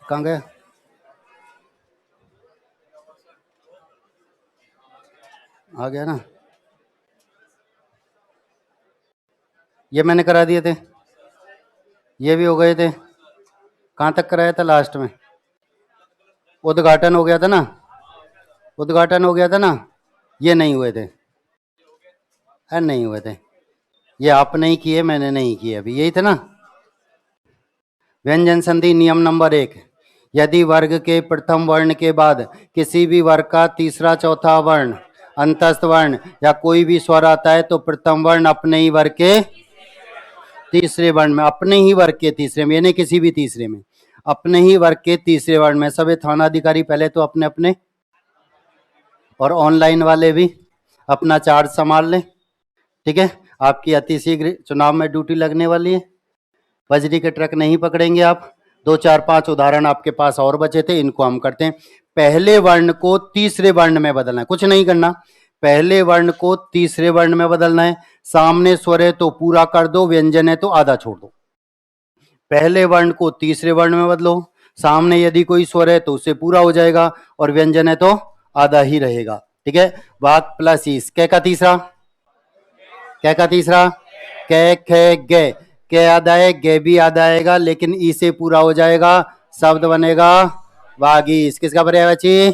कहाँ गया? आ गया ना? ये मैंने करा दिए थे, ये भी हो गए थे। कहाँ तक कराया था? लास्ट में उद्घाटन हो गया था ना, उद्घाटन हो गया था ना। ये नहीं हुए थे, अरे नहीं हुए थे। ये आप नहीं किए, मैंने नहीं किए अभी, यही थे ना। व्यंजन संधि नियम नंबर 1, यदि वर्ग के प्रथम वर्ण के बाद किसी भी वर्ग का तीसरा चौथा वर्ण, अंतस्थ वर्ण या कोई भी स्वर आता है तो प्रथम वर्ण अपने ही वर्ग के तीसरे वर्ण में, अपने ही वर्ग के तीसरे में, यानी किसी भी तीसरे में, अपने ही वर्ग के तीसरे वर्ण में। सभी थानाधिकारी पहले तो अपने अपने, और ऑनलाइन वाले भी अपना चार्ज संभाल लें। ठीक है, आपकी अति शीघ्र चुनाव में ड्यूटी लगने वाली है। बजरी के ट्रक नहीं पकड़ेंगे आप। 2 4 5 उदाहरण आपके पास और बचे थे, इनको हम करते हैं। पहले वर्ण को तीसरे वर्ण में बदलना है, कुछ नहीं करना। पहले वर्ण को तीसरे वर्ण में बदलना है। सामने स्वर है तो पूरा कर दो, व्यंजन है तो आधा छोड़ दो। पहले वर्ण को तीसरे वर्ण में बदलो, सामने यदि कोई स्वर है तो उसे पूरा हो जाएगा, और व्यंजन है तो आधा ही रहेगा। ठीक है, वाक प्लस ईस। कै का तीसरा, कै का तीसरा, कै खे गे, कै आधा है, गे भी आधा आएगा, लेकिन ई से पूरा हो जाएगा, शब्द बनेगा वागीस। किसका पर्यायवाची?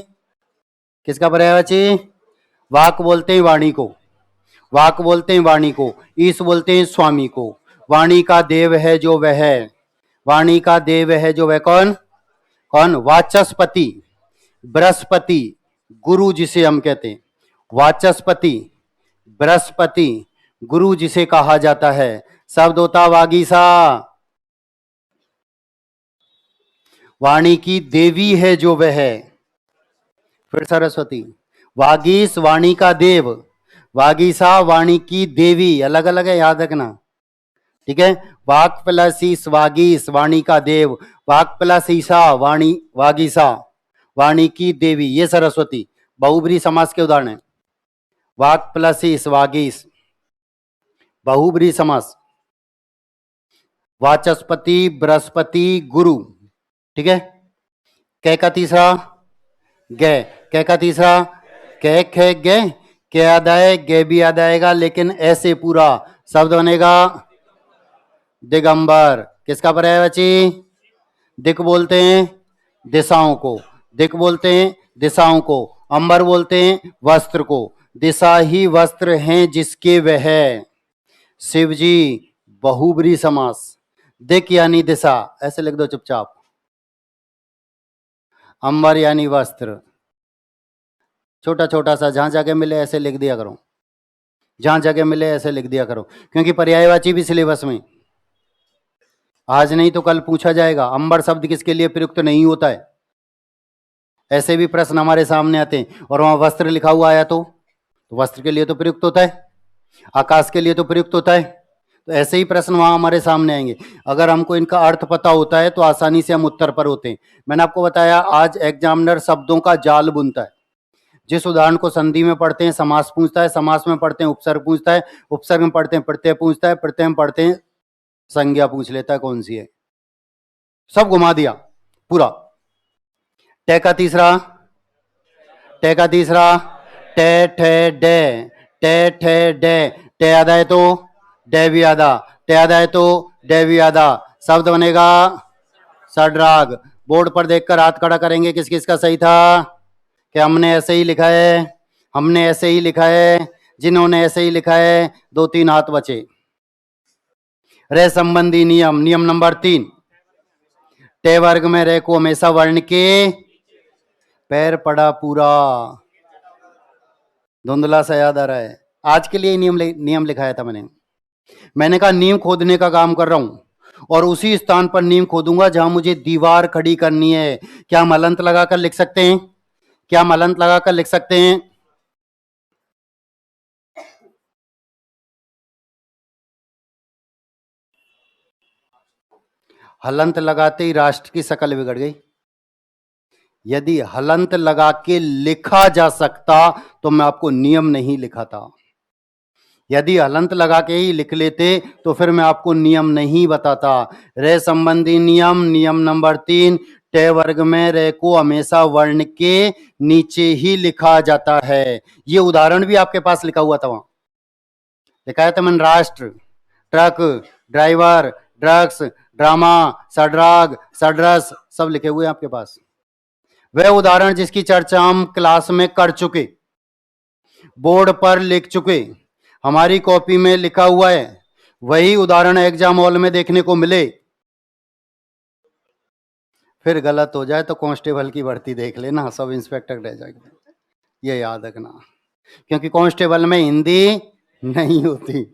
किसका पर्यायवाची? वाक बोलते हैं वाणी को, वाक बोलते हैं वाणी को, ईश बोलते हैं स्वामी को। वाणी का देव है जो वह है, वाणी का देव है जो वह कौन? कौन? वाचस्पति, बृहस्पति, गुरु जिसे हम कहते हैं। वाचस्पति, बृहस्पति, गुरु जिसे कहा जाता है, शब्द होता वागीसा। वाणी की देवी है जो वह है, फिर सरस्वती। वागीस वाणी का देव, वागीसा वाणी की देवी, अलग अलग है, याद रखना। ठीक है, वाक प्लस ईस वागीस, वाणी का देव। वाक प्लस ईसा वाणी, वागीसा वाणी की देवी, ये सरस्वती। बहुब्री समास के उदाहरण है। वाक प्लस ईस वागीस, बहुब्री समास। वाचस्पति, बृहस्पति, गुरु। ठीक है, कै का तीसरा, गे, कै का तीसरा, कै खे गे, कै आधा है, गे भी आधा आएगा, लेकिन ऐसे पूरा शब्द बनेगा दिगंबर। किसका पर्यायवाची? दिक बोलते हैं दिशाओं को, दिक बोलते हैं दिशाओं को। अंबर बोलते हैं वस्त्र को, दिशा ही वस्त्र हैं जिसके वह। शिवजी, बहुब्री समास। दिक यानी दिशा, ऐसे लिख दो चुपचाप। अंबर यानी वस्त्र, छोटा छोटा सा, जहां जगह मिले ऐसे लिख दिया करो, जहां जगह मिले ऐसे लिख दिया करो, क्योंकि पर्यायवाची भी सिलेबस में, आज नहीं तो कल पूछा जाएगा। अंबर शब्द किसके लिए प्रयुक्त नहीं होता है, ऐसे भी प्रश्न हमारे सामने आते हैं। और वहां वस्त्र लिखा हुआ आया तो वस्त्र के लिए तो प्रयुक्त होता है, आकाश के लिए तो प्रयुक्त होता है। तो ऐसे ही प्रश्न वहां हमारे सामने आएंगे। अगर हमको इनका अर्थ पता होता है तो आसानी से हम उत्तर पर होते हैं। मैंने आपको बताया, आज एग्जामिनर शब्दों का जाल बुनता है। जिस उदाहरण को संधि में पढ़ते हैं समास पूछता है, समास में पढ़ते हैं उपसर्ग पूछता है, उपसर्ग में पढ़ते हैं प्रत्यय पूछता है, प्रत्यय में पढ़ते हैं संज्ञा पूछ लेता है कौन सी है। सब घुमा दिया पूरा। टे का तीसरा, टे का तीसरा, टे ठे डे, टे ठे डे, टे आधा है तो डे भी आधा, टे आधा है तो डे भी आधा, शब्द बनेगा सड्राग। बोर्ड पर देखकर हाथ खड़ा करेंगे किस किस का सही था, कि हमने ऐसे ही लिखा है, हमने ऐसे ही लिखा है, जिन्होंने ऐसे ही लिखा है 2-3 हाथ बचे। रे संबंधी नियम, नियम नंबर 3, टे वर्ग में रे को हमेशा वर्ण के पैर पड़ा पूरा। धुंधला सा याद आ रहा है, आज के लिए नियम लिखाया था मैंने कहा नींव खोदने का काम कर रहा हूं, और उसी स्थान पर नींव खोदूंगा जहां मुझे दीवार खड़ी करनी है। क्या हम हलंत लगाकर लिख सकते हैं? क्या हम हलंत लगाकर लिख सकते हैं? हलंत लगाते ही राष्ट्र की शक्ल बिगड़ गई। यदि हलंत लगा के लिखा जा सकता तो मैं आपको नियम नहीं लिखाता। यदि हलंत लगा के ही लिख लेते तो फिर मैं आपको नियम नहीं बताता। रे संबंधी नियम, नियम नंबर 3, टे वर्ग में रे को हमेशा वर्ण के नीचे ही लिखा जाता है। ये उदाहरण भी आपके पास लिखा हुआ था, वहां लिखा है था मैंने, राष्ट्र, ट्रक, ड्राइवर, ड्रग्स, ड्रामा, सड्राग, सड्रस, सब लिखे हुए हैं आपके पास। वह उदाहरण जिसकी चर्चा हम क्लास में कर चुके, बोर्ड पर लिख चुके, हमारी कॉपी में लिखा हुआ है, वही उदाहरण एग्जाम हॉल में देखने को मिले, फिर गलत हो जाए तो कांस्टेबल की भर्ती देख लेना, सब इंस्पेक्टर रह जाएगा। ये याद रखना, क्योंकि कांस्टेबल में हिंदी नहीं होती,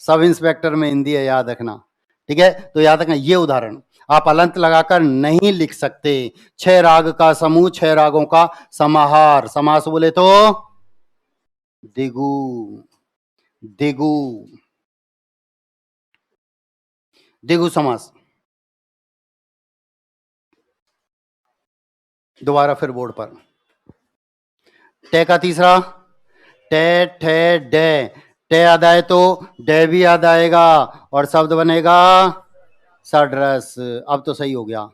सब इंस्पेक्टर में हिंदी है, याद रखना। ठीक है, तो याद रखना ये उदाहरण आप अलंत लगाकर नहीं लिख सकते। 6 राग का समूह, 6 रागों का समाहार। समास बोले तो दिगु, दिगु, दिगु समास। दोबारा फिर बोर्ड पर, टे का तीसरा, टे ठे डे, टे याद आए तो डे भी याद आएगा और शब्द बनेगा सड्रस। अब तो सही हो गया।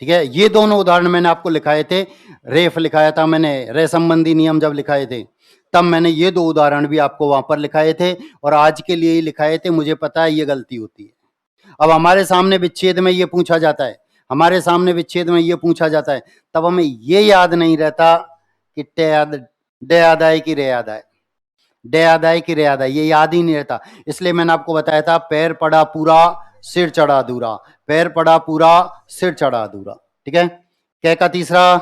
ठीक है, ये दोनों उदाहरण मैंने आपको लिखाए थे, रेफ लिखाया था मैंने, रे संबंधी नियम जब लिखाए थे, तब मैंने ये 2 उदाहरण भी आपको वहां पर लिखाए थे और आज के लिए ही लिखाए थे। मुझे पता है ये गलती होती है। अब हमारे सामने विच्छेद में ये पूछा जाता है, हमारे सामने विच्छेद में ये पूछा जाता है, तब हमें ये याद नहीं रहता कि डे याद आए कि रे याद आए, डे याद आए कि रे याद आए, ये याद ही नहीं रहता। इसलिए मैंने आपको बताया था, पैर पड़ा पूरा सिर चढ़ा अधूरा, पैर पड़ा पूरा सिर चढ़ा अधूरा। ठीक है, कै का तीसरा,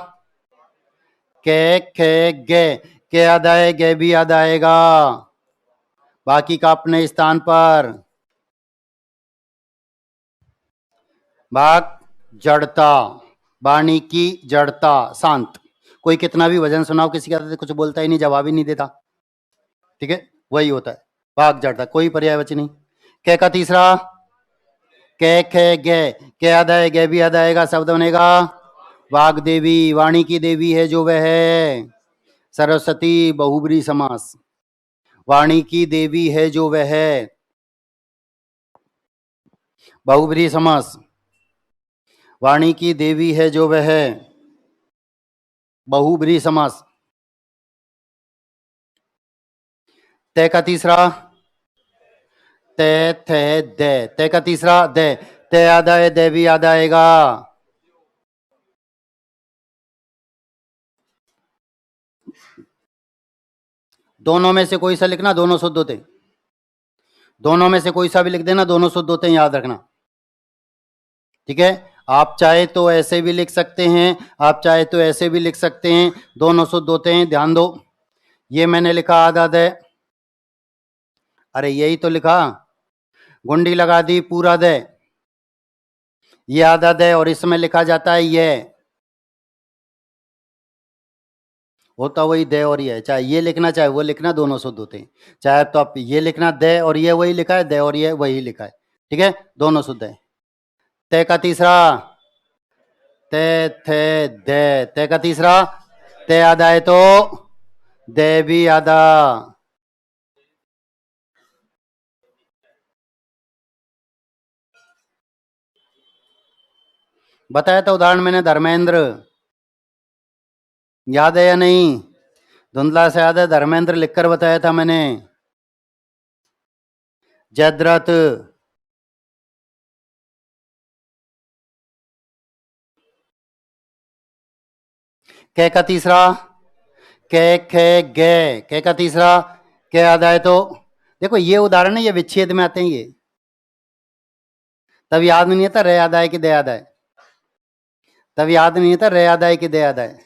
कै खे गे, के याद आए, गे भी याद आएगा, बाकी का अपने स्थान पर। भाग जड़ता, वाणी की जड़ता, शांत। कोई कितना भी वजन सुनाओ किसी का, कुछ बोलता ही नहीं, जवाब ही नहीं देता। ठीक है, वही होता है भाग जड़ता, कोई पर्यायवाची नहीं। कै का तीसरा, कै खे गे, के याद आए, गे भी याद आएगा, शब्द बनेगा वाग देवी, वाणी की देवी है जो वह है सरस्वती, बहुब्री समास। वाणी की देवी है जो वह है, बहुब्री समास। वाणी की देवी है जो वह है, बहुब्री समास। तय का तीसरा, ते थे दे, तय का तीसरा दे, ते याद आए, दे भी याद आएगा। दोनों में से कोई सा लिखना, दोनों शुद्ध होते, दोनों में से कोई सा भी लिख देना, दोनों शुद्ध होते हैं, याद रखना। ठीक है, आप चाहे तो ऐसे भी लिख सकते हैं, आप चाहे तो ऐसे भी लिख सकते हैं, दोनों शुद्ध होते हैं। ध्यान दो, ये मैंने लिखा आधा दे, अरे यही तो लिखा, गुंडी लगा दी पूरा दे, ये आधा दे, और इसमें लिखा जाता है ये, होता वही दे और ये, चाहे ये लिखना चाहे वो लिखना, दोनों शुद्ध होते हैं। चाहे तो आप ये लिखना दे और ये वही लिखा है, दे और ये वही लिखा है। ठीक है, दोनों शुद्ध है। तय का तीसरा, ते थे दे, तय का तीसरा, ते आधा है तो दे भी आधा। बताया था उदाहरण मैंने, धर्मेंद्र, याद है या नहीं? धुंधला से याद है, धर्मेंद्र लिखकर बताया था मैंने। जयद्रथ, कै का तीसरा, कै खे गे, कै का तीसरा, कै आधा है तो, देखो ये उदाहरण है, ये विच्छेद में आते हैं ये, तब याद नहीं आता रे याद आए कि दे याद आए, तब याद नहीं आता रे याद आए कि दे याद आए।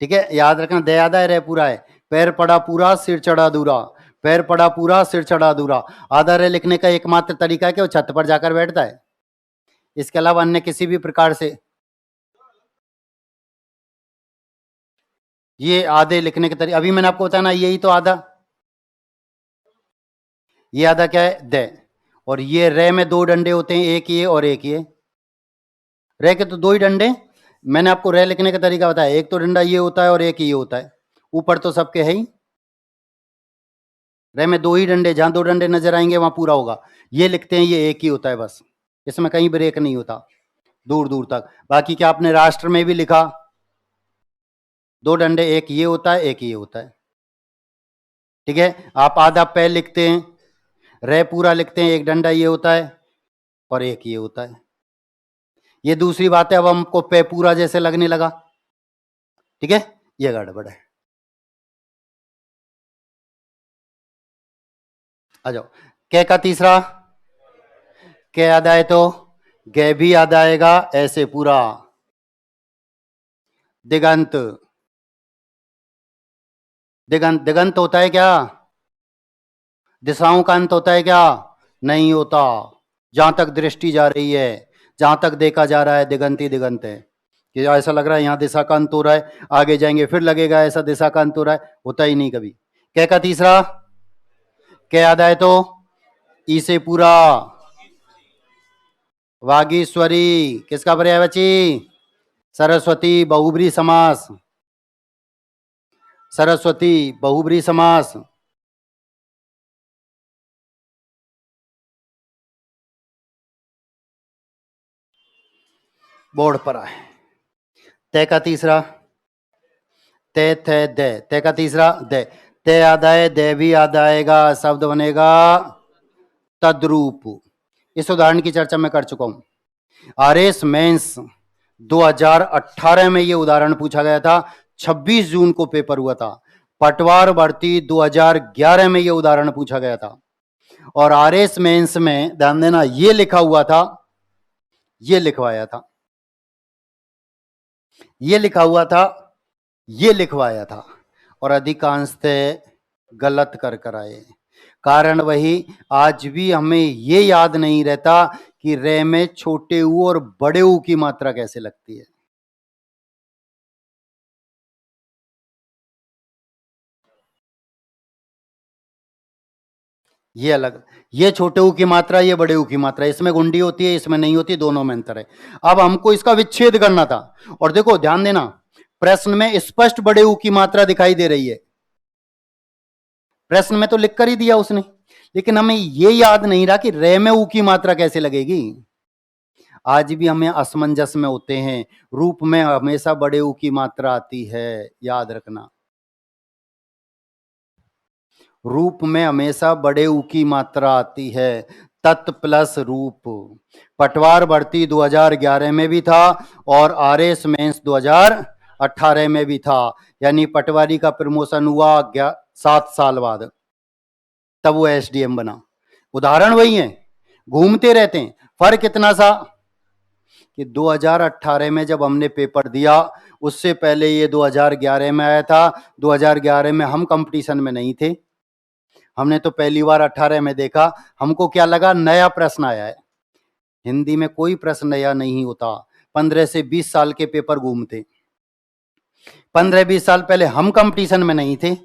ठीक है, याद रखना, दे याद आए, रे पूरा है, पैर पड़ा पूरा सिर चढ़ा अधूरा, पैर पड़ा पूरा सिर चढ़ा अधूरा। आधा रे लिखने का एकमात्र तरीका है कि वो छत पर जाकर बैठता है, इसके अलावा अन्य किसी भी प्रकार से ये आधे लिखने के तरीके, अभी मैंने आपको बताया ना, यही तो आधा, ये आधा क्या है, दे, और ये रे में 2 डंडे होते हैं, एक ये और एक ये, रे के तो 2 ही डंडे, मैंने आपको रे लिखने का तरीका बताया, एक तो डंडा ये होता है और एक ये होता है, ऊपर तो सबके है ही। रे में 2 ही डंडे, जहां 2 डंडे नजर आएंगे वहां पूरा होगा, ये लिखते हैं, ये एक ही होता है बस, इसमें कहीं ब्रेक नहीं होता। दूर दूर तक। बाकी क्या आपने राष्ट्र में भी लिखा, दो डंडे, एक ये होता है एक ये होता है, ठीक है। आप आधा पै लिखते हैं, रे पूरा लिखते हैं, एक डंडा ये होता है और एक ये होता है। ये दूसरी बात है, अब हमको पे पूरा जैसे लगने लगा, ठीक है, ये गड़बड़ है। आ जाओ, कै का तीसरा, कै याद आए तो गे भी याद आएगा, ऐसे पूरा। दिगंत, दिगंत, दिगंत होता है क्या? दिशाओं का अंत होता है क्या? नहीं होता। जहां तक दृष्टि जा रही है, जहां तक देखा जा रहा है, दिगंत ही दिगंत है। कि ऐसा लग रहा है यहाँ दिशा का अंत हो रहा है, आगे जाएंगे फिर लगेगा ऐसा दिशा का अंत हो रहा है, होता ही नहीं कभी। क्या का तीसरा, क्या याद आए तो ई से पूरा। वागीश्वरी किसका पर्याय बची? सरस्वती, बहुब्री समास, सरस्वती बहुब्री समास। बोर्ड पर आए। तय का तीसरा, ते थे दे, ते का तीसरा दे, ते याद आए, दे भी याद आएगा, शब्द बनेगा तद्रूप। इस उदाहरण की चर्चा मैं कर चुका हूं। आरएस मेंस 2018 में ये उदाहरण पूछा गया था, 26 जून को पेपर हुआ था। पटवार भर्ती 2011 में ये उदाहरण पूछा गया था, और आरएस मेंस में ध्यान देना ये लिखा हुआ था, ये लिखवाया था, ये लिखा हुआ था, ये लिखवाया था, और अधिकांश थे गलत कर आए। कारण वही, आज भी हमें ये याद नहीं रहता कि रे में छोटे ऊ और बड़े ऊ की मात्रा कैसे लगती है। ये अलग, ये छोटे ऊ की मात्रा, ये बड़े ऊ की मात्रा, इसमें गुंडी होती है, इसमें नहीं होती, दोनों में अंतर है। अब हमको इसका विच्छेद करना था, और देखो ध्यान देना, प्रश्न में स्पष्ट बड़े ऊ की मात्रा दिखाई दे रही है, प्रश्न में तो लिख कर ही दिया उसने, लेकिन हमें ये याद नहीं रहा कि रे में ऊ की मात्रा कैसे लगेगी। आज भी हमें असमंजस में होते हैं, रूप में हमेशा बड़े ऊ की मात्रा आती है, याद रखना, रूप में हमेशा बड़े ऊ की मात्रा आती है, तत् प्लस रूप। पटवार भर्ती 2011 में भी था, और आरएस मेंस 2018 में भी था, यानी पटवारी का प्रमोशन हुआ 7 साल बाद, तब वो एसडीएम बना। उदाहरण वही है, घूमते रहते हैं। फर्क इतना सा कि 2018 में जब हमने पेपर दिया, उससे पहले ये 2011 में आया था। 2011 में हम कंपटीशन में नहीं थे, हमने तो पहली बार 18 में देखा। हमको क्या लगा, नया प्रश्न आया है। हिंदी में कोई प्रश्न नया नहीं होता। 15 से 20 साल के पेपर घूमते, 15-20 साल पहले हम कंपटीशन में नहीं थे,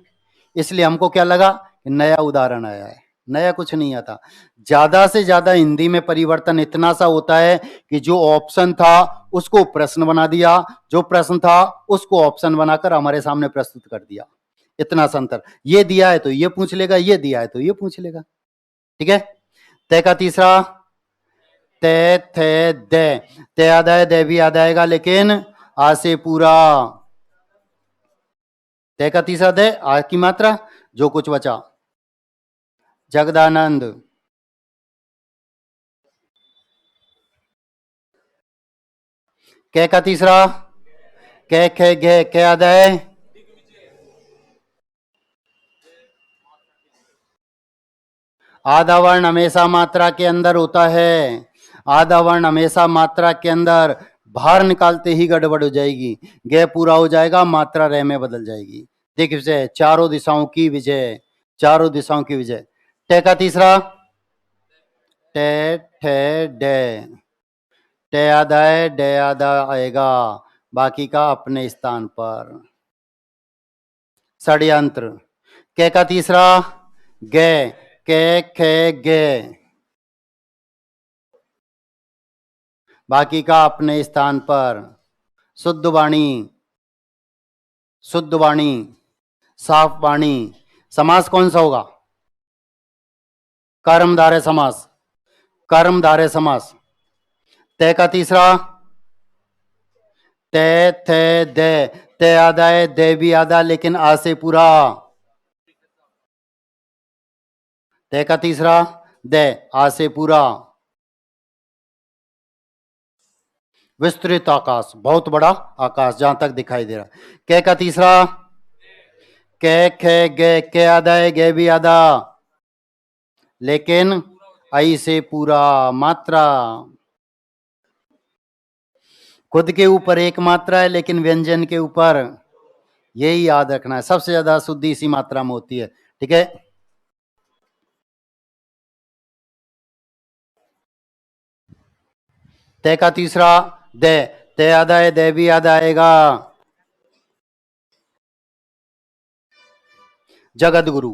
इसलिए हमको क्या लगा कि नया उदाहरण आया है। नया कुछ नहीं आता। ज्यादा से ज्यादा हिंदी में परिवर्तन इतना सा होता है कि जो ऑप्शन था उसको प्रश्न बना दिया, जो प्रश्न था उसको ऑप्शन बनाकर हमारे सामने प्रस्तुत कर दिया, इतना सा अंतर। ये दिया है तो ये पूछ लेगा, ये दिया है तो ये पूछ लेगा, ठीक है। तय का तीसरा, ते थे दे, ते याद आए, दे भी याद आएगा, लेकिन आ से पूरा। तय का तीसरा दे, आ की मात्रा, जो कुछ बचा। जगदानंद, कै का तीसरा, कै खे घे, कै याद है, आधा वर्ण हमेशा मात्रा के अंदर होता है, आधा वर्ण हमेशा मात्रा के अंदर, बाहर निकालते ही गड़बड़ हो जाएगी, गे पूरा हो जाएगा, मात्रा रे में बदल जाएगी। देख विजय, चारों दिशाओं की विजय, चारों दिशाओं की विजय। टे का तीसरा, टे ठे डे, टे याद आए, डे याद आएगा, बाकी का अपने स्थान पर। षड्यंत्र, कै का तीसरा, गे, कै खे गे, बाकी का अपने स्थान पर। शुद्ध वाणी, शुद्ध वाणी, साफ वाणी। समास कौन सा होगा? कर्मधारय समास, कर्मधारय समास। तय का तीसरा, ते थे दे, ते आधा है, दे भी आधा, लेकिन आ से पूरा। ते का तीसरा दे, आ से पूरा। विस्तृत आकाश, बहुत बड़ा आकाश जहां तक दिखाई दे रहा। कै का तीसरा कै खे गे, के आधा है, गे भी आधा, लेकिन आई से पूरा मात्रा। खुद के ऊपर एक मात्रा है, लेकिन व्यंजन के ऊपर, यही याद रखना है, सबसे ज्यादा शुद्धि इसी मात्रा में होती है। ठीक है, ते का तीसरा दे, ते आधा है, दे भी आधा आएगा। जगत गुरु,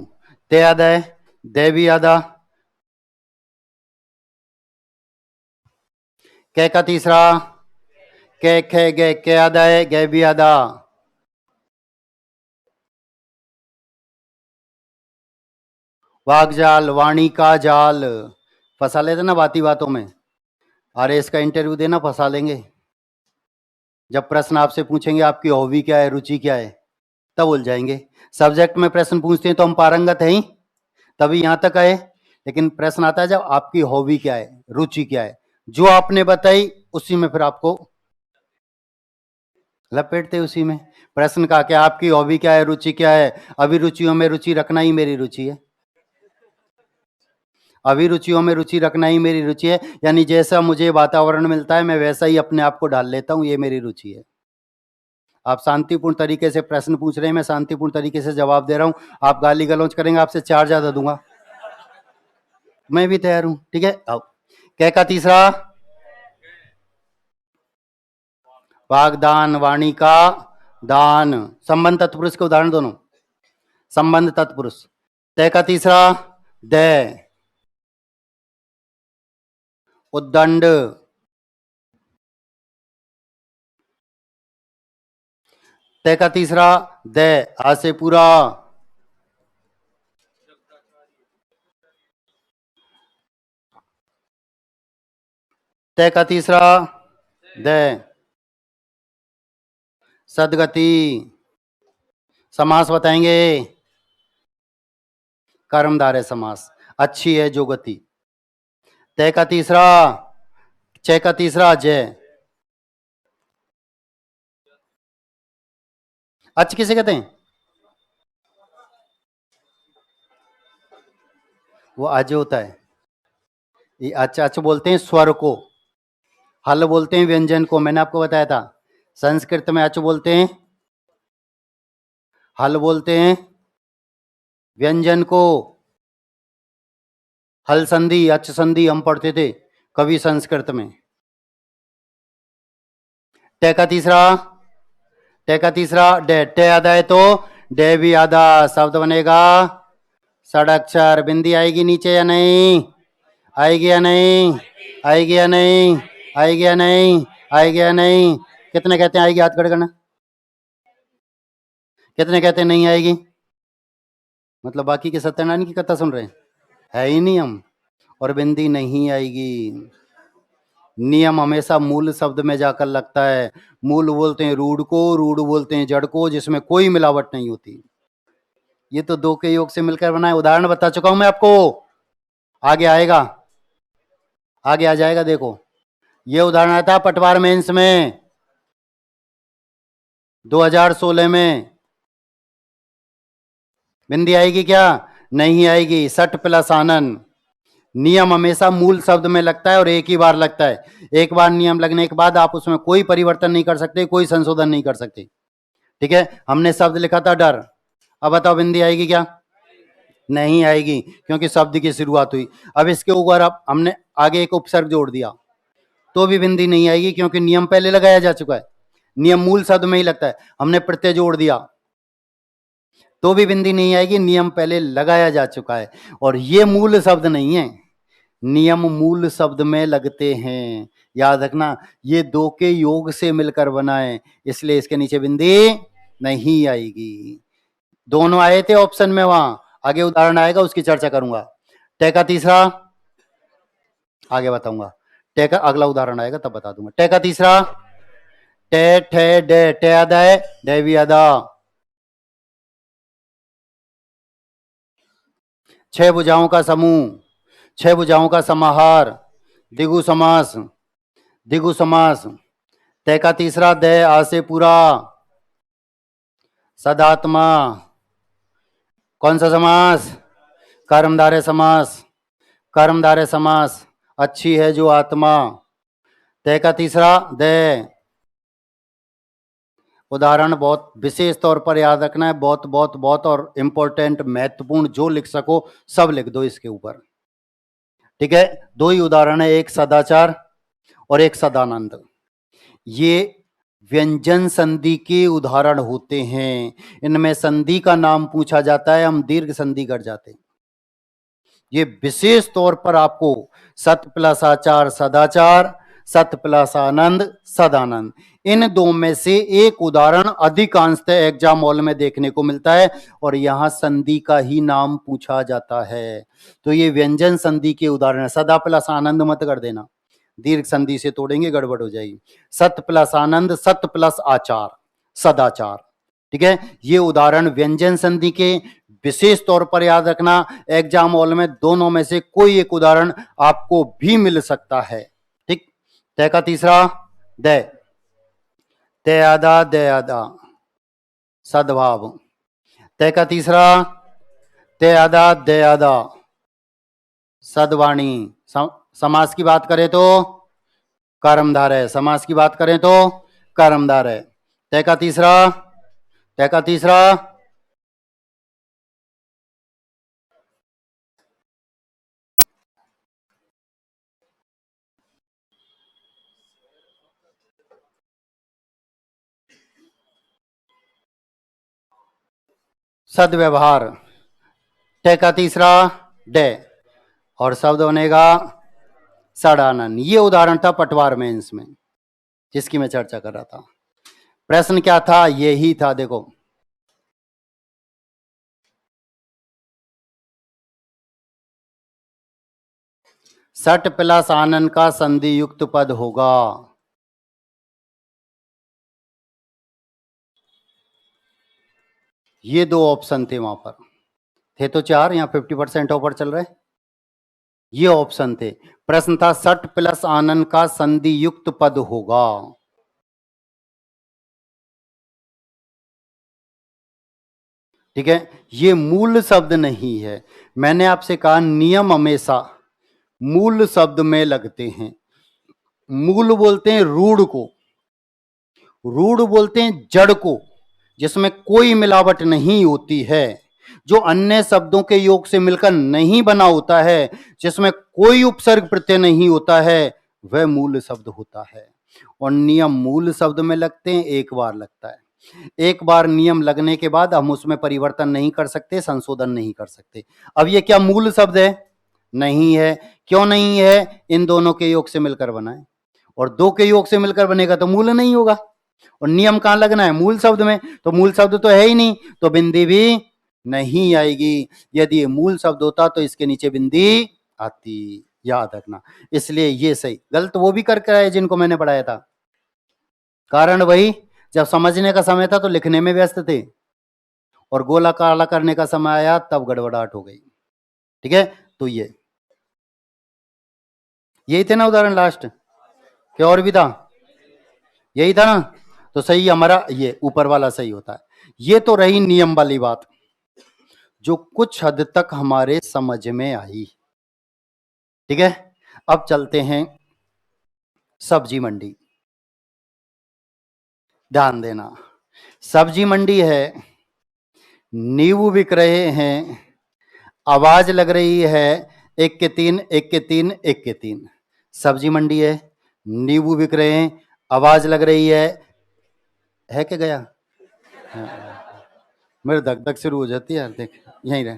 ते आधा है, दे भी आधा। कै का तीसरा कै खे गे, के आधा है, गे भी आधा। वाग जाल, वाणी का जाल, फंसा लेते ना बाती बातों में। अरे इसका इंटरव्यू देना, फंसा लेंगे। जब प्रश्न आपसे पूछेंगे आपकी हॉबी क्या है, रुचि क्या है, तब बोल जाएंगे। सब्जेक्ट में प्रश्न पूछते हैं तो हम पारंगत हैं ही, तभी यहां तक आए। लेकिन प्रश्न आता है जब आपकी हॉबी क्या है, रुचि क्या है, जो आपने बताई उसी में फिर आपको लपेटते, उसी में। प्रश्न का क्या, आपकी हॉबी क्या है, रुचि क्या है। अभिरुचियों में रुचि रखना ही मेरी रुचि है। अभिरुचियों में रुचि रखना ही मेरी रुचि है, यानी जैसा मुझे वातावरण मिलता है मैं वैसा ही अपने आप को ढाल लेता हूं, ये मेरी रुचि है। आप शांतिपूर्ण तरीके से प्रश्न पूछ रहे हैं, मैं शांतिपूर्ण तरीके से जवाब दे रहा हूं। आप गाली गलौज करेंगे, आपसे 4 ज्यादा दूंगा। मैं भी तैयार हूं। ठीक है, आओ। कै का तीसरा वागदान, वाणी का दान। संबंध तत्पुरुष के उदाहरण दोनों, संबंध तत्पुरुष। तय का तीसरा दे, उद्दंड। तय का तीसरा दे, आ से पूरा। तय का तीसरा दे, सदगति। समास बताएंगे, कर्मधारय समास। अच्छी है जो गति। तय का तीसरा, चय का तीसरा जय। अच्छ किसे कहते हैं, वो अज होता है। ये अच्छा अच्छा बोलते हैं स्वर को, हल बोलते हैं व्यंजन को। मैंने आपको बताया था संस्कृत में अच बोलते हैं, हल बोलते हैं व्यंजन को। हल संधि, अच संधि हम पढ़ते थे कभी संस्कृत में। टे का तीसरा, टे का तीसरा डे, टे आधा है तो डे भी आधा। शब्द बनेगा षडाक्षर। बिंदी आएगी नीचे या नहीं, आएगी या नहीं, आएगी या नहीं, आएगी या नहीं, आएगी या नहीं। कितने कहते हैं आएगी, हाथ खड़े करना। कितने कहते हैं नहीं आएगी, मतलब बाकी के सत्यनारायण की कथा सुन रहे हैं। है ही नियम, और बिंदी नहीं आएगी। नियम हमेशा मूल शब्द में जाकर लगता है। मूल बोलते हैं रूढ़ को, रूढ़ बोलते हैं जड़ को, जिसमें कोई मिलावट नहीं होती। ये तो दो के योग से मिलकर बना है। उदाहरण बता चुका हूं मैं आपको, आगे आएगा, आगे आ जाएगा। देखो ये उदाहरण आया था पटवार मेंस में 2016 में। बिंदी आएगी क्या, नहीं आएगी। सट प्लस आनन। नियम हमेशा मूल शब्द में लगता है और एक ही बार लगता है। एक बार नियम लगने के बाद आप उसमें कोई परिवर्तन नहीं कर सकते, कोई संशोधन नहीं कर सकते। ठीक है, हमने शब्द लिखा था डर, अब बताओ बिंदी आएगी क्या, नहीं आएगी, क्योंकि शब्द की शुरुआत हुई। अब इसके ऊपर अब हमने आगे एक उपसर्ग जोड़ दिया तो भी बिंदी नहीं आएगी, क्योंकि नियम पहले लगाया जा चुका है। नियम मूल शब्द में ही लगता है, हमने प्रत्यय जोड़ दिया तो भी बिंदी नहीं आएगी, नियम पहले लगाया जा चुका है। और ये मूल शब्द नहीं है, नियम मूल शब्द में लगते हैं, याद रखना। ये दो के योग से मिलकर बना है, इसलिए इसके नीचे बिंदी नहीं आएगी। दोनों आए थे ऑप्शन में, वहां आगे उदाहरण आएगा उसकी चर्चा करूंगा। टे का तीसरा आगे बताऊंगा, टे का अगला उदाहरण आएगा तब बता दूंगा। टे का तीसरा, टे ठे डे, टे आधा है, डे भी आधा। 6 भुजाओं का समूह, 6 भुजाओं का समाहार, दिगु समास, दिगु समास। ते का तीसरा दे, आ से पूरा, सदात्मा। कौन सा समास? कर्मधारय समास, कर्मधारय समास। अच्छी है जो आत्मा। ते का तीसरा दे। उदाहरण बहुत विशेष तौर पर याद रखना है, बहुत बहुत बहुत और इंपॉर्टेंट, महत्वपूर्ण, जो लिख सको सब लिख दो इसके ऊपर। ठीक है, 2 ही उदाहरण है, एक सदाचार और एक सदानंद। ये व्यंजन संधि के उदाहरण होते हैं। इनमें संधि का नाम पूछा जाता है, हम दीर्घ संधि कर जाते हैं। ये विशेष तौर पर आपको सत प्लस आचार सदाचार, सत प्लस आनंद सदानंद, इन दो में से एक उदाहरण अधिकांशतः एग्जाम हॉल में देखने को मिलता है और यहां संधि का ही नाम पूछा जाता है। तो ये व्यंजन संधि के उदाहरण है। सदा प्लस आनंद मत कर देना, दीर्घ संधि से तोड़ेंगे गड़बड़ हो जाएगी। सत प्लस आनंद, सत प्लस आचार सदाचार। ठीक है, ये उदाहरण व्यंजन संधि के। विशेष तौर पर याद रखना, एग्जाम हॉल में दोनों में से कोई एक उदाहरण आपको भी मिल सकता है। ठीक, तय का तीसरा दय, दयादा दयादा सद्भाव। तय का तीसरा दयादा दयादा सद्वाणी। समास की बात करें तो कर्मधार है, समास की बात करें तो कर्मधार है। तय का तीसरा, तय का तीसरा सदव्यवहार। टे का तीसरा डे और शब्द बनेगा सड़ानन। ये उदाहरण था पटवार मेंस में जिसकी मैं चर्चा कर रहा था। प्रश्न क्या था? यही था, देखो सट प्लस आनन का संधि युक्त पद होगा। ये 2 ऑप्शन थे, वहां पर थे तो 4, यहां 50% ऑफर चल रहा है। ये ऑप्शन थे। प्रश्न था सट प्लस आनन का संधि युक्त पद होगा। ठीक है, ये मूल शब्द नहीं है। मैंने आपसे कहा नियम हमेशा मूल शब्द में लगते हैं। मूल बोलते हैं रूढ़ को, रूढ़ बोलते हैं जड़ को, जिसमें कोई मिलावट नहीं होती है, जो अन्य शब्दों के योग से मिलकर नहीं बना होता है, जिसमें कोई उपसर्ग प्रत्यय नहीं होता है, वह मूल शब्द होता है। और नियम मूल शब्द में लगते हैं, एक बार लगता है। एक बार नियम लगने के बाद हम उसमें परिवर्तन नहीं कर सकते, संशोधन नहीं कर सकते। अब ये क्या मूल शब्द है? नहीं है। क्यों नहीं है? इन दोनों के योग से मिलकर बना है, और 2 के योग से मिलकर बनेगा तो मूल नहीं होगा। और नियम कहां लगना है? मूल शब्द में। तो मूल शब्द तो है ही नहीं, तो बिंदी भी नहीं आएगी। यदि ये मूल शब्द होता तो इसके नीचे बिंदी आती, याद रखना। इसलिए ये सही, गलत वो भी करके आए जिनको मैंने पढ़ाया था। कारण वही, जब समझने का समय था तो लिखने में व्यस्त थे, और गोला काला करने का समय आया तब गड़बड़ाहट हो गई। ठीक है, तो ये यही थे ना उदाहरण लास्ट, क्या और भी था? यही था ना, तो सही हमारा ये ऊपर वाला सही होता है। ये तो रही नियम वाली बात, जो कुछ हद तक हमारे समझ में आई। ठीक है, अब चलते हैं सब्जी मंडी। ध्यान देना, सब्जी मंडी है, नींबू बिक रहे हैं, आवाज लग रही है 1 के 3, 1 के 3, 1 के 3। सब्जी मंडी है, नींबू बिक रहे हैं, आवाज लग रही है क्या गया? हाँ। मेरे धक धक शुरू हो जाती है यार, देख यहीं रहे,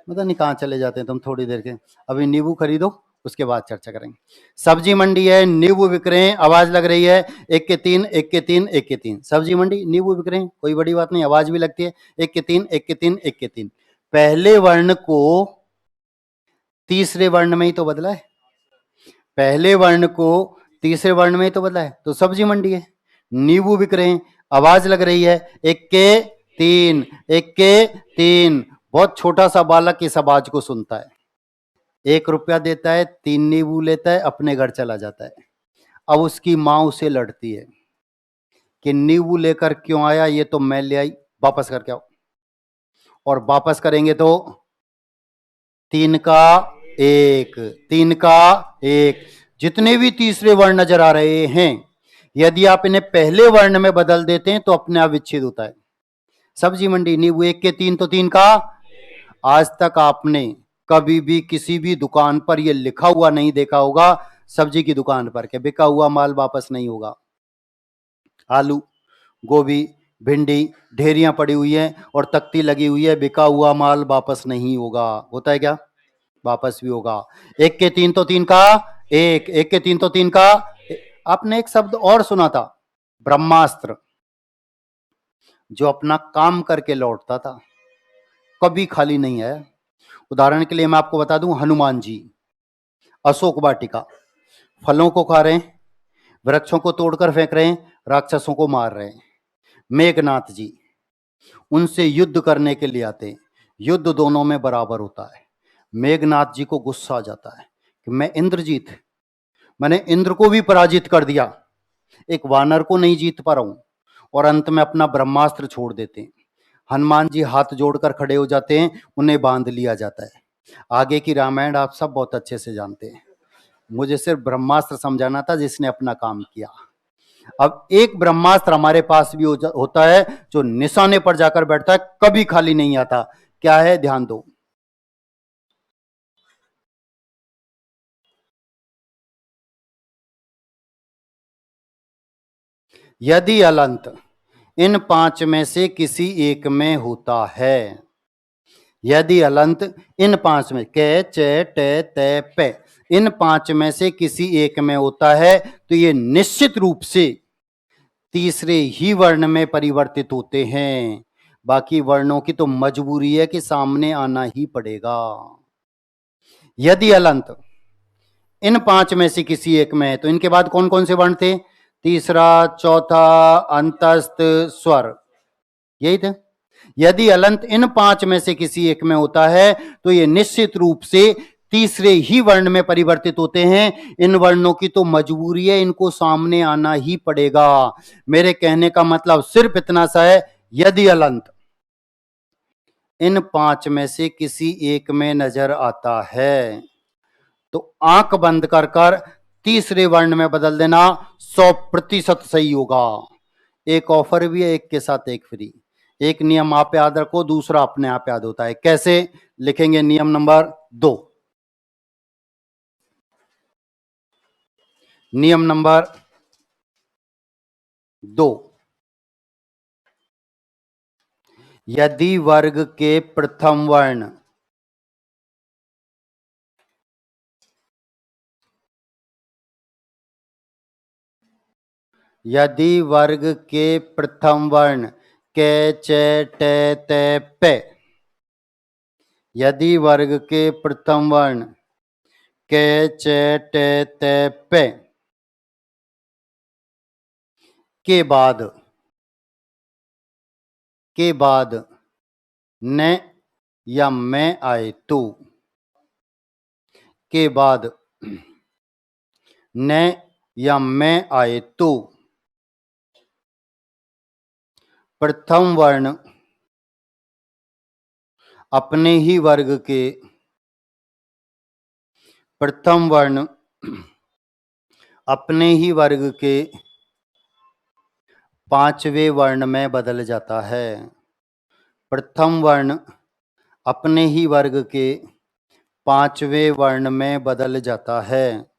पता नहीं कहाँ चले जाते हैं तुम थोड़ी देर के। अभी नींबू खरीदो, उसके बाद चर्चा करेंगे। सब्जी मंडी है, नींबू बिक रहे हैं, आवाज लग रही है 1 के 3, 1 के 3, 1 के 3। सब्जी मंडी, नींबू बिक रहे हैं, कोई बड़ी बात नहीं, आवाज भी लगती है 1 के 3, 1 के 3, 1 के 3। पहले वर्ण को तीसरे वर्ण में ही तो बदला है, पहले वर्ण को तीसरे वर्ण में ही तो बदला है, तो सब्जी मंडी है। नींबू बिक रहे हैं, आवाज लग रही है, एक के तीन, एक के तीन। बहुत छोटा सा बालक इस आवाज को सुनता है, 1 रुपया देता है, 3 नींबू लेता है, अपने घर चला जाता है। अब उसकी माँ उसे लड़ती है कि नींबू लेकर क्यों आया, ये तो मैं ले आई, वापस करके आओ। और वापस करेंगे तो 3 का 1, 3 का 1। जितने भी तीसरे वर्ण नजर आ रहे हैं, यदि आप इन्हें पहले वर्ण में बदल देते हैं तो अपने आप विच्छेद होता है। सब्जी मंडी, नींबू 1 के 3 तो 3 का। आज तक आपने कभी भी किसी भी दुकान पर यह लिखा हुआ नहीं देखा होगा, सब्जी की दुकान पर, कि बिका हुआ माल वापस नहीं होगा। आलू, गोभी, भिंडी ढेरियां पड़ी हुई हैं और तख्ती लगी हुई है, बिका हुआ माल वापस नहीं होगा। होता है क्या? वापस भी होगा। 1 के 3 तो 3 का 1, 1 के 3 तो 3 का। आपने एक शब्द और सुना था, ब्रह्मास्त्र, जो अपना काम करके लौटता था, कभी खाली नहीं आया। उदाहरण के लिए मैं आपको बता दूं, हनुमान जी अशोक वाटिका, फलों को खा रहे हैं, वृक्षों को तोड़कर फेंक रहे हैं, राक्षसों को मार रहे हैं। मेघनाथ जी उनसे युद्ध करने के लिए आते हैं, युद्ध दोनों में बराबर होता है। मेघनाथ जी को गुस्सा आ जाता है कि मैंने इंद्र को भी पराजित कर दिया, एक वानर को नहीं जीत पा रहा हूं। और अंत में अपना ब्रह्मास्त्र छोड़ देते हैं। हनुमान जी हाथ जोड़कर खड़े हो जाते हैं, उन्हें बांध लिया जाता है। आगे की रामायण आप सब बहुत अच्छे से जानते हैं, मुझे सिर्फ ब्रह्मास्त्र समझाना था जिसने अपना काम किया। अब एक ब्रह्मास्त्र हमारे पास भी होता है, जो निशाने पर जाकर बैठता है, कभी खाली नहीं आता। क्या है? ध्यान दो। यदि अलंत इन 5 में से किसी एक में होता है, यदि अलंत इन 5 में, कै चे टे ते पे, इन 5 में से किसी एक में होता है, तो ये निश्चित रूप से तीसरे ही वर्ण में परिवर्तित होते हैं। बाकी वर्णों की तो मजबूरी है कि सामने आना ही पड़ेगा। यदि अलंत इन 5 में से किसी एक में है, तो इनके बाद कौन कौन से वर्ण थे? तीसरा, चौथा, अंतस्थ, स्वर, यही थे। यदि अलंत इन 5 में से किसी एक में होता है, तो ये निश्चित रूप से तीसरे ही वर्ण में परिवर्तित होते हैं। इन वर्णों की तो मजबूरी है, इनको सामने आना ही पड़ेगा। मेरे कहने का मतलब सिर्फ इतना सा है, यदि अलंत इन 5 में से किसी एक में नजर आता है, तो आंख बंद कर कर तीसरे वर्ण में बदल देना, 100% सही होगा। एक ऑफर भी है, एक के साथ एक फ्री। एक नियम आप याद रखो, दूसरा अपने आप याद होता है। कैसे लिखेंगे? नियम नंबर 2, नियम नंबर 2, यदि वर्ग के प्रथम वर्ण यदि वर्ग के प्रथम वर्ण के चे टे ते पे, यदि वर्ग के प्रथम वर्ण के चे टे ते पे के बाद न या मैं आए तो, के बाद न या मैं आए तो प्रथम वर्ण अपने ही वर्ग के, प्रथम वर्ण अपने ही वर्ग के 5वें वर्ण में बदल जाता है। प्रथम वर्ण अपने ही वर्ग के 5वें वर्ण में बदल जाता है।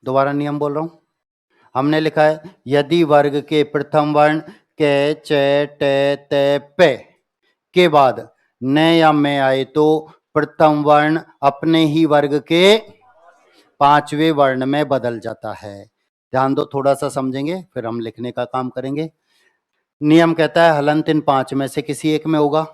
दोबारा नियम बोल रहा हूं। हमने लिखा है, यदि वर्ग के प्रथम वर्ण के चे टे ते पे के बाद न या मैं आए तो प्रथम वर्ण अपने ही वर्ग के 5वें वर्ण में बदल जाता है। ध्यान दो, थोड़ा सा समझेंगे फिर हम लिखने का काम करेंगे। नियम कहता है हलंत इन 5 में से किसी एक में होगा।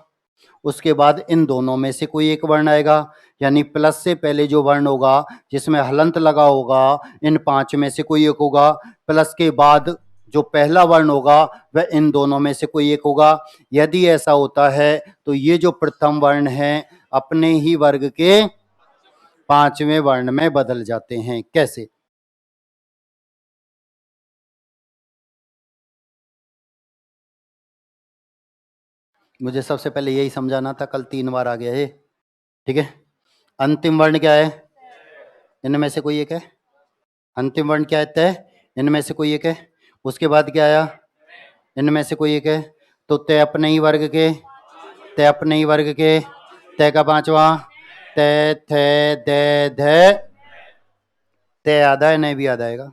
उसके बाद इन दोनों में से कोई एक वर्ण आएगा, यानी प्लस से पहले जो वर्ण होगा जिसमें हलंत लगा होगा, इन पांच में से कोई एक होगा। प्लस के बाद जो पहला वर्ण होगा वह इन दोनों में से कोई एक होगा। यदि ऐसा होता है तो ये जो प्रथम वर्ण है अपने ही वर्ग के पांचवें वर्ण में बदल जाते हैं। कैसे? मुझे सबसे पहले यही समझाना था, कल 3 बार आ गया ये। ठीक है, अंतिम वर्ण क्या है? इनमें से कोई एक है। अंतिम वर्ण क्या है? तय। इनमें से कोई एक है। उसके बाद क्या आया? इनमें से कोई एक है। तो तय अपने ही वर्ग के, तय अपने ही वर्ग के, तय का पांचवा, तय थे दे धे, तय आधा है, नय भी आधा आएगा।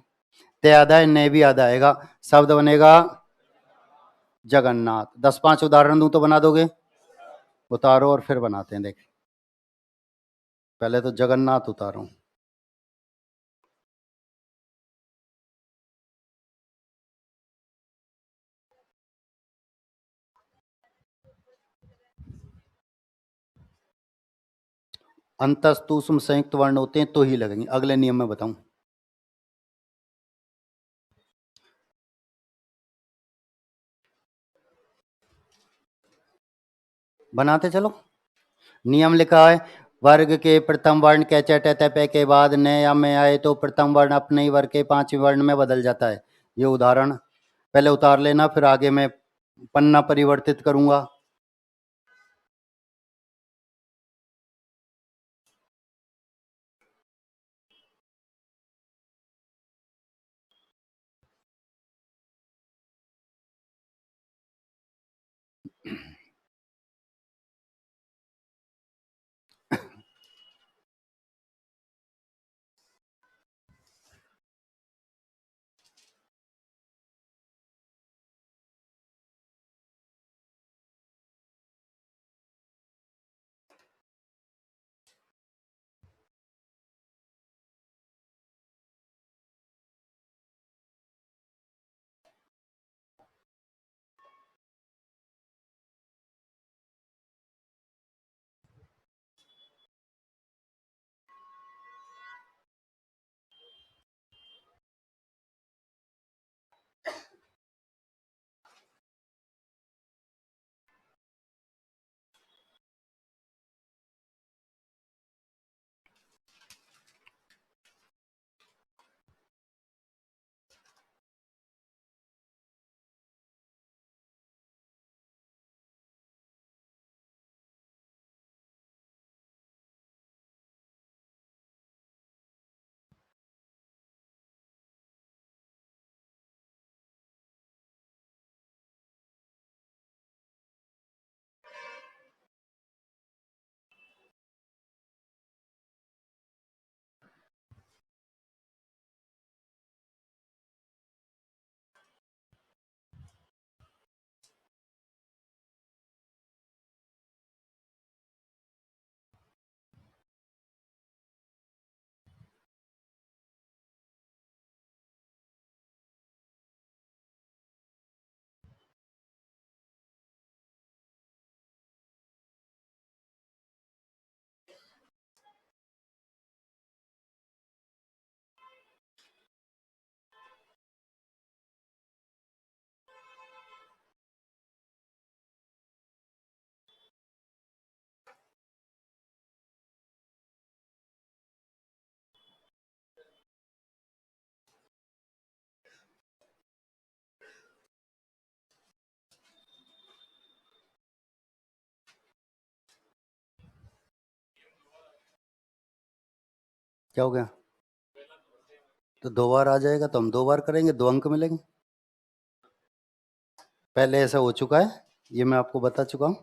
तय आधा है, नय भी आधा आएगा। शब्द बनेगा जगन्नाथ। 10-5 उदाहरण दूं तो बना दोगे? उतारो और फिर बनाते हैं। देख, पहले तो जगन्नाथ उतारो। अंतस्तु सुम संयुक्त वर्ण होते हैं तो ही लगेंगे। अगले नियम में बताऊं। बनाते चलो। नियम लिखा है, वर्ग के प्रथम वर्ण के च ट पे के बाद न या में आए तो प्रथम वर्ण अपने ही वर्ग के पांचवें वर्ण में बदल जाता है। ये उदाहरण पहले उतार लेना, फिर आगे मैं पन्ना परिवर्तित करूंगा। क्या हो गया? तो 2 बार आ जाएगा तो हम 2 बार करेंगे, 2 अंक मिलेंगे। पहले ऐसा हो चुका है, ये मैं आपको बता चुका हूं।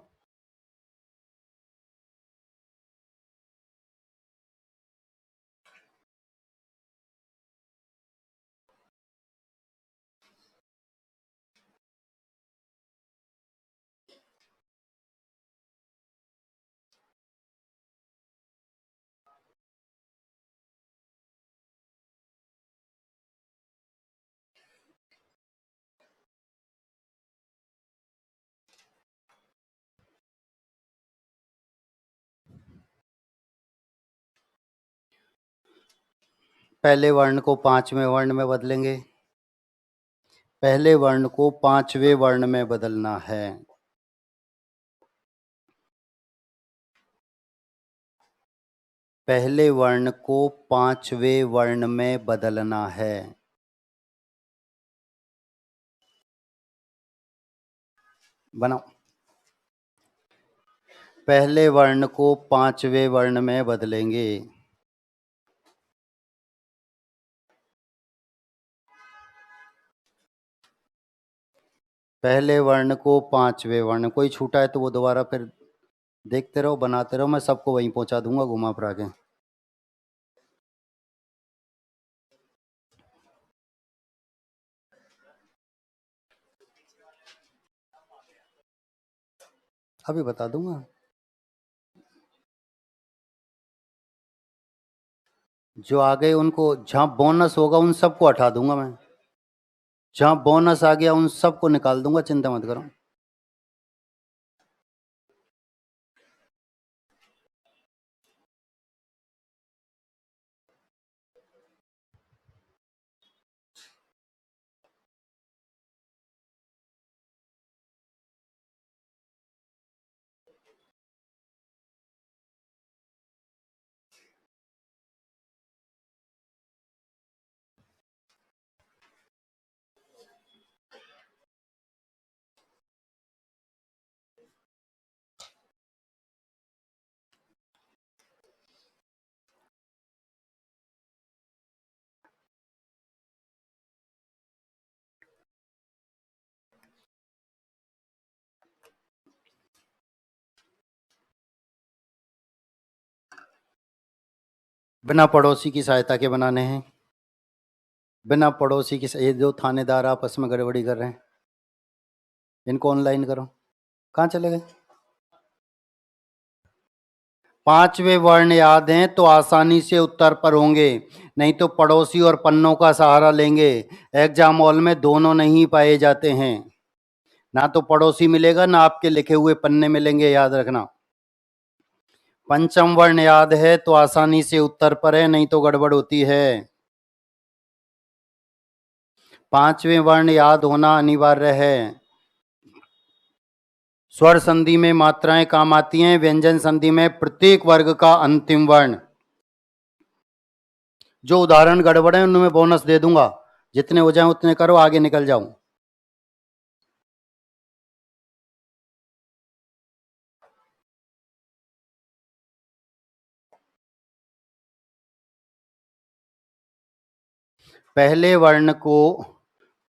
पहले वर्ण को पांचवें वर्ण में बदलेंगे। पहले वर्ण को पांचवें वर्ण में बदलना है। पहले वर्ण को पांचवें वर्ण में बदलना है। बनाओ। पहले वर्ण को पांचवें वर्ण में बदलेंगे। पहले वर्ण को पांचवें वर्ण, कोई छूटा है तो वो दोबारा फिर देखते रहो, बनाते रहो, मैं सबको वहीं पहुंचा दूंगा घुमा फिरा के। अभी बता दूंगा। जो आ गए उनको, जहां बोनस होगा उन सबको हटा दूंगा मैं। जहां बोनस आ गया उन सबको निकाल दूंगा, चिंता मत करो। बिना पड़ोसी की सहायता के बनाने हैं। बिना पड़ोसी की, ये जो थानेदार आपस में गड़बड़ी कर रहे हैं इनको ऑनलाइन करो। कहाँ चले गए? पांचवे वर्ण याद हैं तो आसानी से उत्तर पर होंगे, नहीं तो पड़ोसी और पन्नों का सहारा लेंगे। एग्जाम हॉल में दोनों नहीं पाए जाते हैं। ना तो पड़ोसी मिलेगा ना आपके लिखे हुए पन्ने मिलेंगे, याद रखना। पंचम वर्ण याद है तो आसानी से उत्तर पर है, नहीं तो गड़बड़ होती है। पांचवें वर्ण याद होना अनिवार्य है। स्वर संधि में मात्राएं काम आती हैं, व्यंजन संधि में प्रत्येक वर्ग का अंतिम वर्ण। जो उदाहरण गड़बड़ है उनमें बोनस दे दूंगा, जितने हो जाए उतने करो, आगे निकल जाऊं। पहले वर्ण को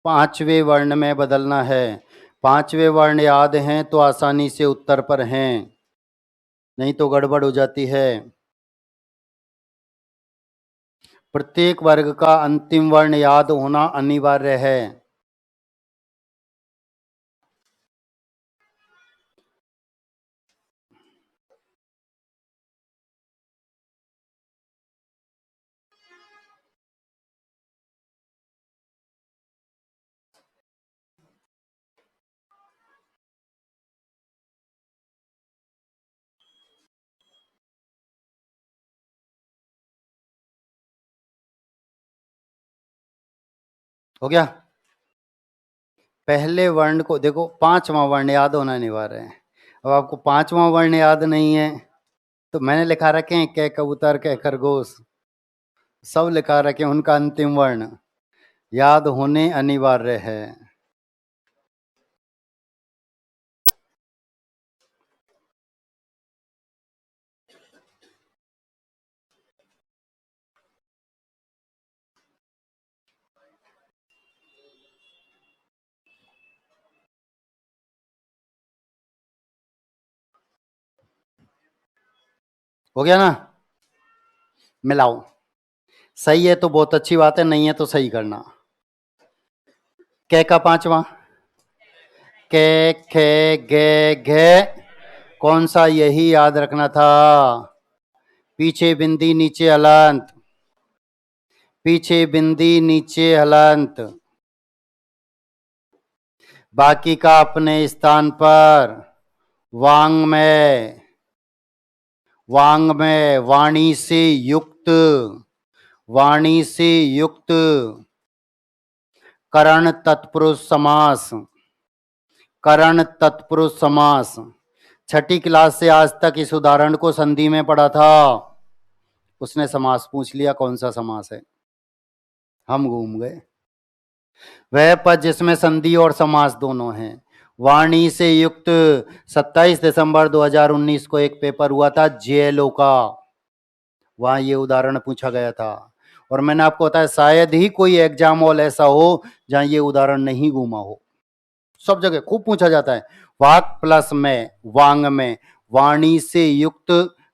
पांचवें वर्ण में बदलना है। पांचवें वर्ण याद हैं तो आसानी से उत्तर पर हैं, नहीं तो गड़बड़ हो जाती है। प्रत्येक वर्ग का अंतिम वर्ण याद होना अनिवार्य है। हो गया? पहले वर्ण को देखो, पांचवा वर्ण याद होना अनिवार्य है। अब आपको पांचवा वर्ण याद नहीं है तो मैंने लिखा रखे हैं कै कबूतर कै खरगोश, सब लिखा रखे हैं, उनका अंतिम वर्ण याद होने अनिवार्य है। हो गया ना? मिलाओ। सही है तो बहुत अच्छी बात है, नहीं है तो सही करना। कै का पांचवा, कै खे गे घे, कौन सा? यही याद रखना था। पीछे बिंदी नीचे हलंत, पीछे बिंदी नीचे हलंत, बाकी का अपने स्थान पर। वांग में, वांग में वाणी से युक्त, वाणी से युक्त करण तत्पुरुष समास, करण तत्पुरुष समास। छठी क्लास से आज तक इस उदाहरण को संधि में पढ़ा था। उसने समास पूछ लिया, कौन सा समास है, हम घूम गए। वह पद जिसमें संधि और समास दोनों हैं। वाणी से युक्त 27 दिसंबर 2019 को एक पेपर हुआ था जेएलओ का, वहां ये उदाहरण पूछा गया था। और मैंने आपको बताया शायद ही कोई एग्जाम हॉल ऐसा हो जहां ये उदाहरण नहीं घूमा हो। सब जगह खूब पूछा जाता है। वाक प्लस में, वांग में, वाणी से युक्त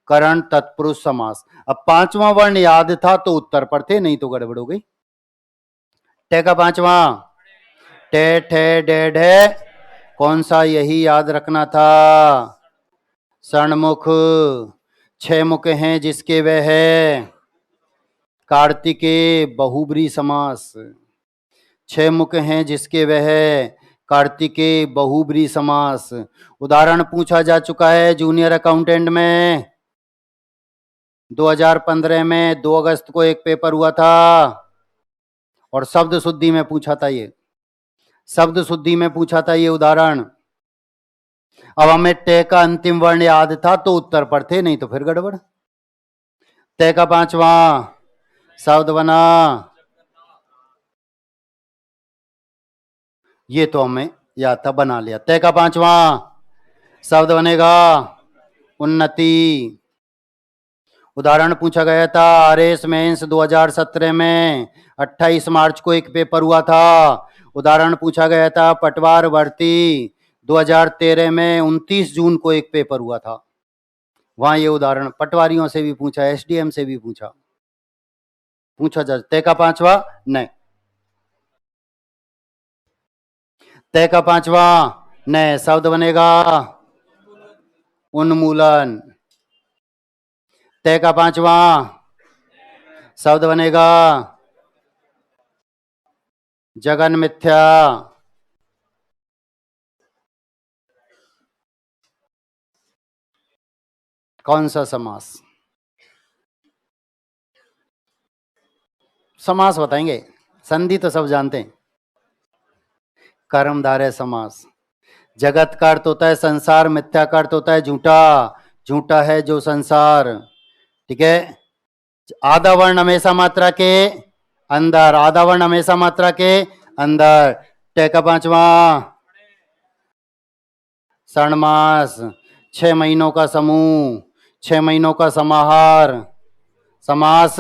करण तत्पुरुष समास। अब पांचवा वर्ण याद था तो उत्तर पर थे, नहीं तो गड़बड़ हो गई। टे का पांचवा टे ठे डे ढे, कौन सा, यही याद रखना था। षणमुख, छह मुख हैं जिसके वह है कार्तिकेय बहुब्री समास। छह मुख हैं जिसके वह है कार्तिकेय बहुब्री समास। उदाहरण पूछा जा चुका है जूनियर अकाउंटेंट में 2015 में 2 अगस्त को एक पेपर हुआ था और शब्द शुद्धि में पूछा था ये, शब्द शुद्धि में पूछा था ये उदाहरण। अब हमें टे का अंतिम वर्ण याद था तो उत्तर पर थे, नहीं तो फिर गड़बड़। टे का पांचवा शब्द बना, ये तो हमें याद था, बना लिया। टे का पांचवा शब्द बनेगा उन्नति। उदाहरण पूछा गया था आरएस मेंस 2017 में 28 मार्च को एक पेपर हुआ था। उदाहरण पूछा गया था पटवार भर्ती 2013 में 29 जून को एक पेपर हुआ था। वहां ये उदाहरण पटवारियों से भी पूछा, एसडीएम से भी पूछा, पूछा जा। तय का पांचवा नहीं, तय का पांचवा नहीं, शब्द बनेगा उन्मूलन। तय का पांचवा शब्द बनेगा जगन मिथ्या। कौन सा समास, समास बताएंगे, संधि तो सब जानते हैं। कर्मधारय समास। जगत का अर्थ होता है संसार, मिथ्या का अर्थ होता है झूठा, झूठा है जो संसार। ठीक है। आधा वर्ण हमेशा मात्रा के अंदर, आधा वर्ण हमेशा मात्रा के अंदर। टे का पांचवा षणमास, 6 महीनों का समूह, 6 महीनों का समाहार। समास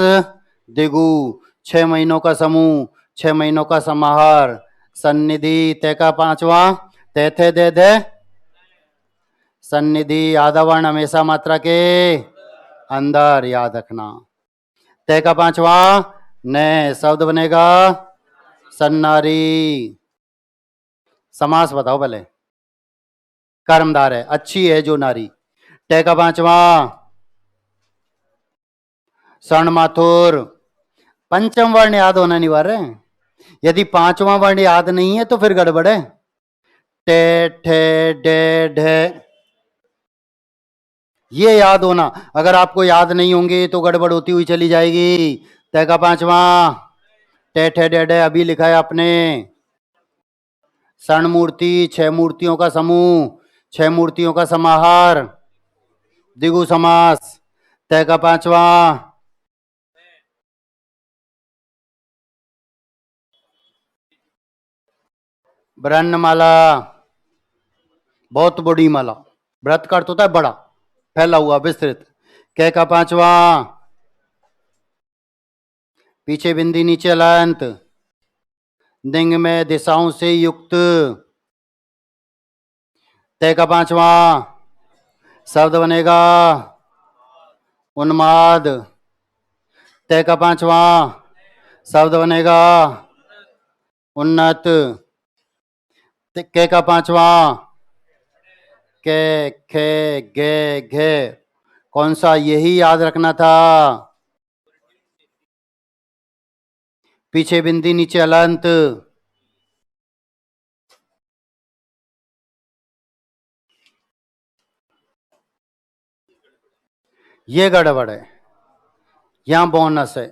दिगु, 6 महीनों का समूह, 6 महीनों का समाहार। सन्निधि, तय का पांचवा ते थे दे दे सन्निधि, आधा वर्ण हमेशा मात्रा के अंदर, याद रखना। तय का पांचवा ने, शब्द बनेगा सन्नारी। समास बताओ पहले। कर्मधार है, अच्छी है जो नारी। तय का पांचवा स्वर्ण माथुर। पंचम वर्ण याद होना अनिवार्य है, यदि पांचवा वर्ण याद नहीं है तो फिर गड़बड़ है। टे ठे डे ढे, ये याद होना, अगर आपको याद नहीं होंगे तो गड़बड़ होती हुई चली जाएगी। तय का पांचवा टे ठे डे ढे अभी लिखा है आपने। षण मूर्ति, 6 मूर्तियों का समूह, 6 मूर्तियों का समाहार। द्विगु समास। तय का पांचवा ब्रह्ममाला, बहुत बड़ी माला। व्रत का अर्थ होता है बड़ा, फैला हुआ, विस्तृत। कै का पांचवा पीछे बिंदी नीचे अलांत, दिंग में दिशाओं से युक्त। तय का पांचवा शब्द बनेगा उन्माद। तय का पांचवा शब्द बनेगा उन्नत। कै का पांचवा के खे गे घे, कौन सा, यही याद रखना था। पीछे बिंदी नीचे अलंत। ये गड़बड़ है, यहां बोनस है।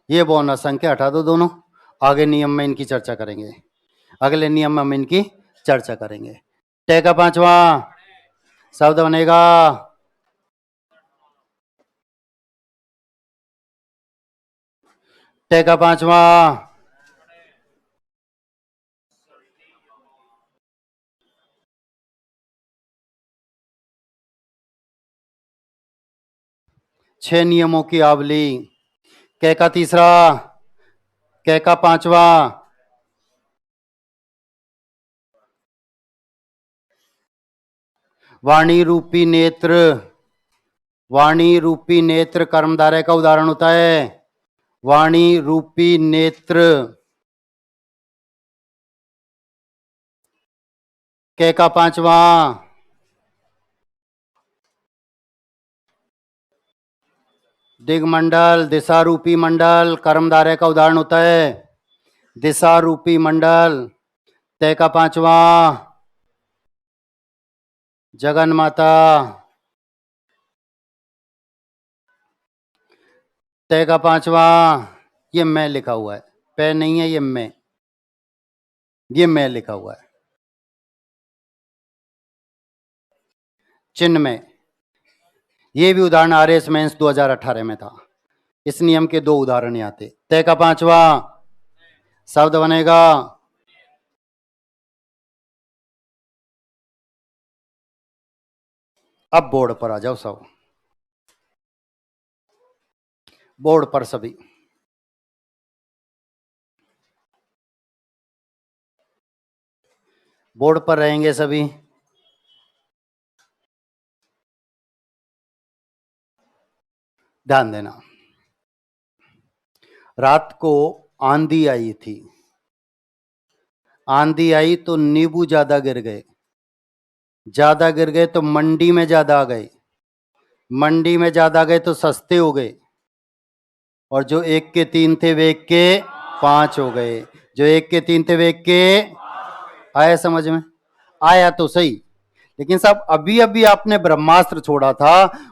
ये बोनस संख्या हटा दो दोनों, आगे नियम में इनकी चर्चा करेंगे, अगले नियम में हम इनकी चर्चा करेंगे। टे का पांचवा शब्द बनेगा टे का पांचवा छह नियमों की आवली। कै का तीसरा, कै का पांचवा, वाणी रूपी नेत्र। वाणी रूपी नेत्र कर्मधारय का उदाहरण होता है। वाणी रूपी नेत्र। कै का पांचवा, दिग्मंडल दिशा रूपी मंडल कर्मधारय का उदाहरण होता है। दिशा रूपी मंडल। तय का पांचवा, जगन माता। तय का पांचवा, ये मैं लिखा हुआ है, पे नहीं है, ये मैं लिखा हुआ है चिन्ह में। ये भी उदाहरण आरएस मेंस 2018 में था। इस नियम के दो उदाहरण यहाँ थे। तय का पांचवा शब्द बनेगा अब बोर्ड पर आ जाओ सब, बोर्ड पर सभी। बोर्ड पर रहेंगे सभी। ध्यान देना, रात को आंधी आई थी। आंधी आई तो नींबू ज्यादा गिर गए, ज्यादा गिर गए तो मंडी में ज्यादा आ गए, मंडी में ज्यादा गए तो सस्ते हो गए, और जो एक के तीन थे वे एक के पांच हो गए। जो एक के तीन थे वे एक के, आया समझ में? आया तो सही। लेकिन साहब अभी अभी आपने ब्रह्मास्त्र छोड़ा था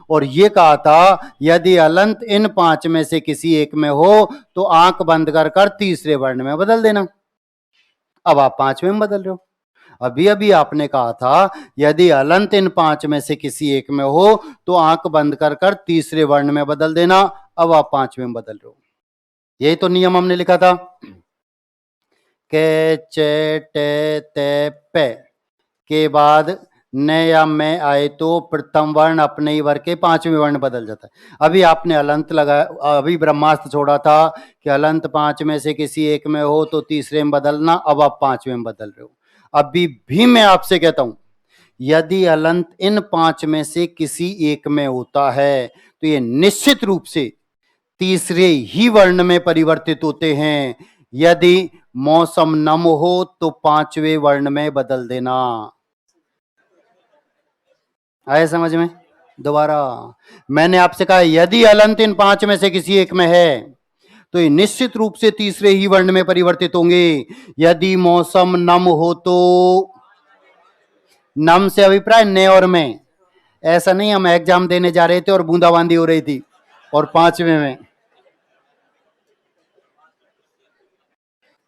और ये कहा था यदि अलंत इन पांच में से किसी एक में हो तो आंख बंद कर कर तीसरे वर्ण में बदल देना। अब आप पांचवें में बदल रहे हो। अभी अभी आपने कहा था यदि अलंत इन पांच में से किसी एक में हो तो आंख बंद कर कर तीसरे वर्ण में बदल देना। अब आप पांचवें में बदल रहे हो। यही तो नियम हमने लिखा था। के चे टे ते पे के बाद न या मैं आए तो प्रथम वर्ण अपने ही वर्ग के पांचवें वर्ण बदल जाता है। अभी आपने अलंत लगाया, अभी ब्रह्मास्त्र छोड़ा था कि अलंत पांच में से किसी एक में हो तो तीसरे में बदलना। अब आप पांचवें में बदल रहे हो। अभी भी मैं आपसे कहता हूं यदि अलंत इन पांच में से किसी एक में होता है तो ये निश्चित रूप से तीसरे ही वर्ण में परिवर्तित होते हैं। यदि मौसम नम हो तो पांचवें वर्ण में बदल देना। आए समझ में? दोबारा मैंने आपसे कहा यदि अलंत इन पांच में से किसी एक में है तो ये निश्चित रूप से तीसरे ही वर्ण में परिवर्तित होंगे। यदि मौसम नम हो तो, नम से अभिप्राय ने और में। ऐसा नहीं हम एग्जाम देने जा रहे थे और बूंदाबांदी हो रही थी और पांचवें में।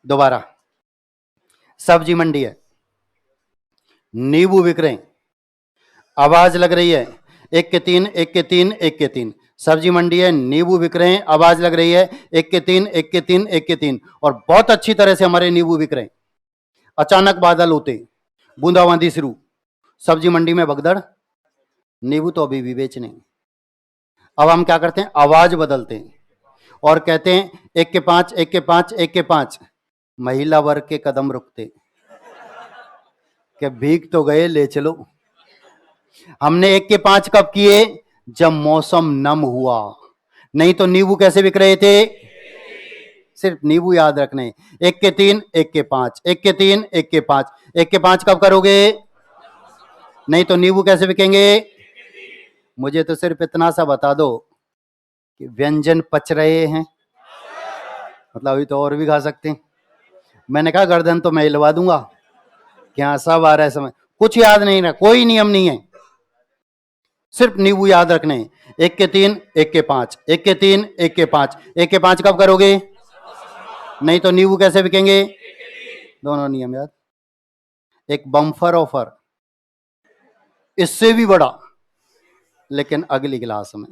दोबारा, सब्जी मंडी है, नींबू बिक रहे हैं, आवाज लग रही है एक के तीन एक के तीन एक के तीन। सब्जी मंडी है, नींबू बिक रहे हैं, आवाज लग रही है एक के तीन एक के तीन एक के तीन, और बहुत अच्छी तरह से हमारे नींबू बिक रहे हैं। अचानक बादल होते, बूंदाबांदी शुरू, सब्जी मंडी में भगदड़, नींबू तो अभी भी बेचने। अब हम क्या करते हैं, आवाज बदलते हैं और कहते हैं एक के पांच एक के पांच एक के पांच। महिला वर्ग के कदम रुकते कि भीग तो गए ले चलो। हमने एक के पांच कब किए, जब मौसम नम हुआ। नहीं तो नींबू कैसे बिक रहे थे, सिर्फ नींबू याद रखने। एक के तीन एक के पांच एक के तीन एक के पांच। एक के पांच कब करोगे, नहीं तो नींबू कैसे बिकेंगे। मुझे तो सिर्फ इतना सा बता दो कि व्यंजन पच रहे हैं, मतलब अभी तो और भी खा सकते हैं। मैंने कहा गर्दन तो मैं हिलवा दूंगा, क्या सब आ रहा है समझ। कुछ याद नहीं रहा, कोई नियम नहीं है। सिर्फ नींबू याद रखने हैं। 1 के 3, 1 के 5, 1 के 3, 1 के 5, 1 के 5 कब करोगे? नहीं तो नींबू कैसे बिकेंगे? दोनों नियम याद। एक बम्फर ऑफर, इससे भी बड़ा, लेकिन अगली क्लास में।